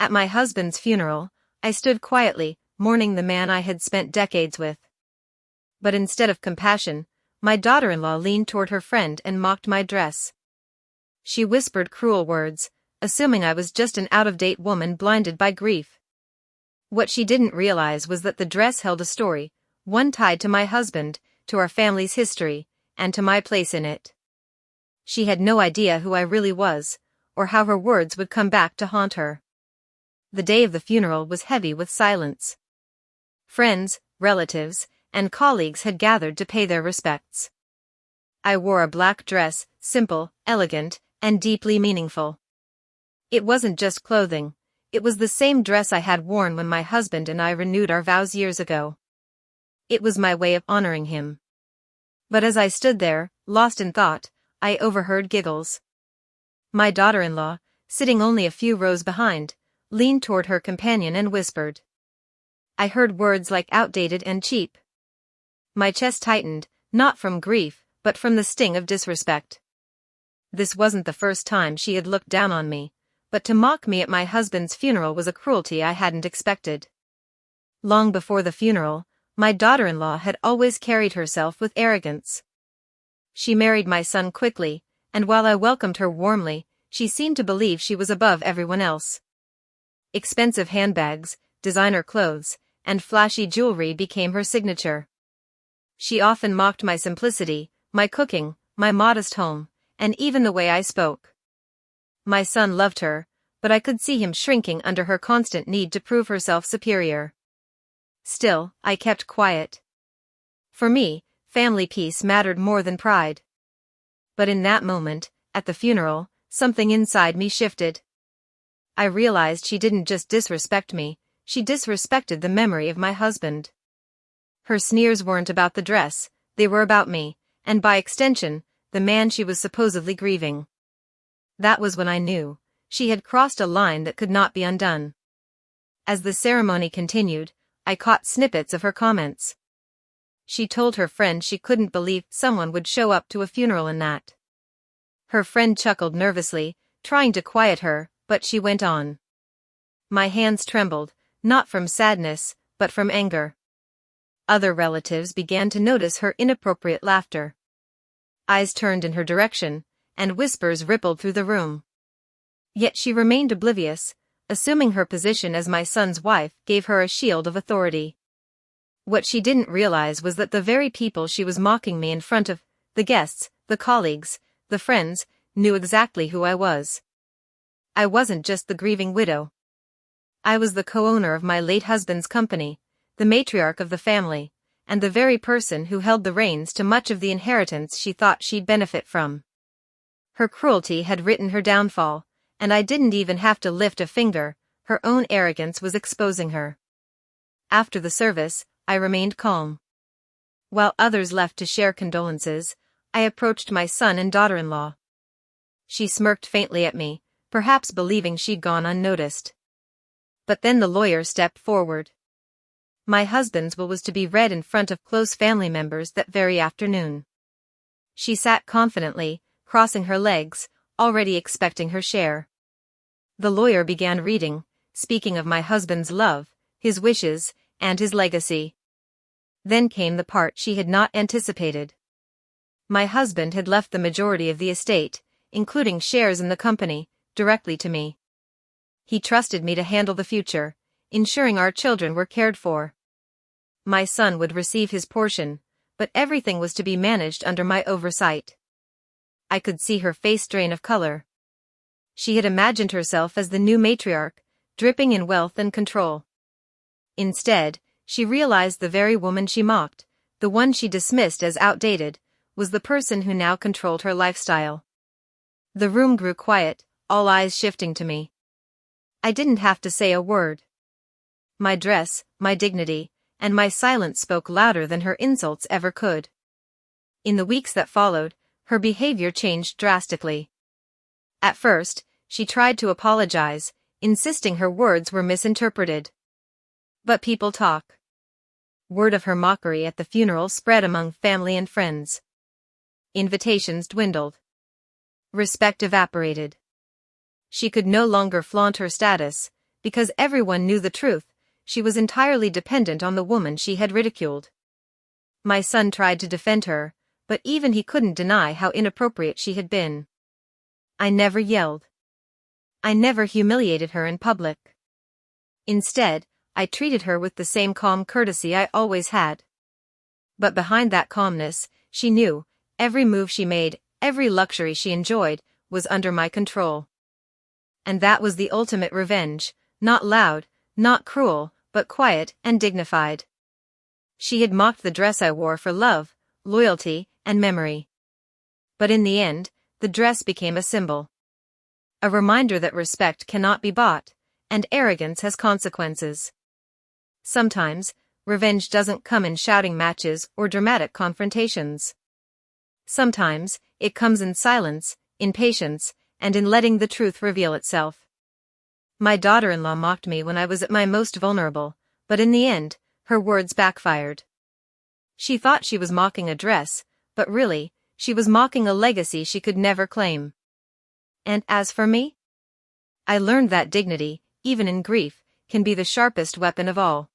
At my husband's funeral, I stood quietly, mourning the man I had spent decades with. But instead of compassion, my daughter-in-law leaned toward her friend and mocked my dress. She whispered cruel words, assuming I was just an out-of-date woman blinded by grief. What she didn't realize was that the dress held a story, one tied to my husband, to our family's history, and to my place in it. She had no idea who I really was, or how her words would come back to haunt her. The day of the funeral was heavy with silence. Friends, relatives, and colleagues had gathered to pay their respects. I wore a black dress, simple, elegant, and deeply meaningful. It wasn't just clothing, it was the same dress I had worn when my husband and I renewed our vows years ago. It was my way of honoring him. But as I stood there, lost in thought, I overheard giggles. My daughter-in-law, sitting only a few rows behind, leaned toward her companion and whispered. I heard words like outdated and cheap. My chest tightened, not from grief, but from the sting of disrespect. This wasn't the first time she had looked down on me, but to mock me at my husband's funeral was a cruelty I hadn't expected. Long before the funeral, my daughter-in-law had always carried herself with arrogance. She married my son quickly, and while I welcomed her warmly, she seemed to believe she was above everyone else. Expensive handbags, designer clothes, and flashy jewelry became her signature. She often mocked my simplicity, my cooking, my modest home, and even the way I spoke. My son loved her, but I could see him shrinking under her constant need to prove herself superior. Still, I kept quiet. For me, family peace mattered more than pride. But in that moment, at the funeral, something inside me shifted. I realized she didn't just disrespect me, she disrespected the memory of my husband. Her sneers weren't about the dress, they were about me, and by extension, the man she was supposedly grieving. That was when I knew, she had crossed a line that could not be undone. As the ceremony continued, I caught snippets of her comments. She told her friend she couldn't believe someone would show up to a funeral in that. Her friend chuckled nervously, trying to quiet her, but she went on. My hands trembled, not from sadness, but from anger. Other relatives began to notice her inappropriate laughter. Eyes turned in her direction, and whispers rippled through the room. Yet she remained oblivious, assuming her position as my son's wife gave her a shield of authority. What she didn't realize was that the very people she was mocking me in front of, the guests, the colleagues, the friends, knew exactly who I was. I wasn't just the grieving widow. I was the co-owner of my late husband's company, the matriarch of the family, and the very person who held the reins to much of the inheritance she thought she'd benefit from. Her cruelty had written her downfall, and I didn't even have to lift a finger, her own arrogance was exposing her. After the service, I remained calm. While others left to share condolences, I approached my son and daughter-in-law. She smirked faintly at me, perhaps believing she'd gone unnoticed. But then the lawyer stepped forward. My husband's will was to be read in front of close family members that very afternoon. She sat confidently, crossing her legs, already expecting her share. The lawyer began reading, speaking of my husband's love, his wishes, and his legacy. Then came the part she had not anticipated. My husband had left the majority of the estate, including shares in the company, directly to me. He trusted me to handle the future, ensuring our children were cared for. My son would receive his portion, but everything was to be managed under my oversight. I could see her face drain of color. She had imagined herself as the new matriarch, dripping in wealth and control. Instead, she realized the very woman she mocked, the one she dismissed as outdated, was the person who now controlled her lifestyle. The room grew quiet, all eyes shifting to me. I didn't have to say a word. My dress, my dignity, and my silence spoke louder than her insults ever could. In the weeks that followed, her behavior changed drastically. At first, she tried to apologize, insisting her words were misinterpreted. But people talk. Word of her mockery at the funeral spread among family and friends. Invitations dwindled. Respect evaporated. She could no longer flaunt her status, because everyone knew the truth, she was entirely dependent on the woman she had ridiculed. My son tried to defend her, but even he couldn't deny how inappropriate she had been. I never yelled. I never humiliated her in public. Instead, I treated her with the same calm courtesy I always had. But behind that calmness, she knew, every move she made, every luxury she enjoyed, was under my control. And that was the ultimate revenge, not loud, not cruel, but quiet and dignified. She had mocked the dress I wore for love, loyalty, and memory. But in the end, the dress became a symbol. A reminder that respect cannot be bought, and arrogance has consequences. Sometimes, revenge doesn't come in shouting matches or dramatic confrontations. Sometimes, it comes in silence, in patience, and in letting the truth reveal itself. My daughter-in-law mocked me when I was at my most vulnerable, but in the end, her words backfired. She thought she was mocking a dress, but really, she was mocking a legacy she could never claim. And as for me? I learned that dignity, even in grief, can be the sharpest weapon of all.